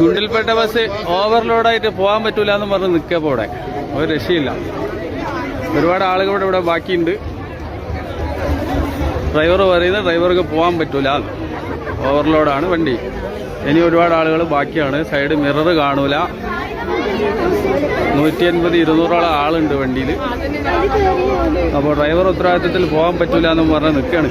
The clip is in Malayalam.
ഗുണ്ടിൽപേട്ട ബസ് ഓവർലോഡായിട്ട് പോകാൻ പറ്റൂല എന്ന് പറഞ്ഞ് നിൽക്കുക. ഇവിടെ ഒരു രക്ഷയില്ല. ഒരുപാട് ആളുകൾ ഇവിടെ ബാക്കിയുണ്ട്. ഡ്രൈവർ പറയുന്നത് ഡ്രൈവർക്ക് പോകാൻ പറ്റൂല, ഓവർലോഡാണ് വണ്ടി. ഇനി ഒരുപാട് ആളുകൾ ബാക്കിയാണ്. സൈഡ് മിറർ കാണൂല. 150-200 ആളുണ്ട് വണ്ടിയിൽ. അപ്പോൾ ഡ്രൈവർ ഉത്തരവാദിത്തത്തിൽ പോകാൻ പറ്റൂല എന്നും പറഞ്ഞ് നിൽക്കുകയാണ്.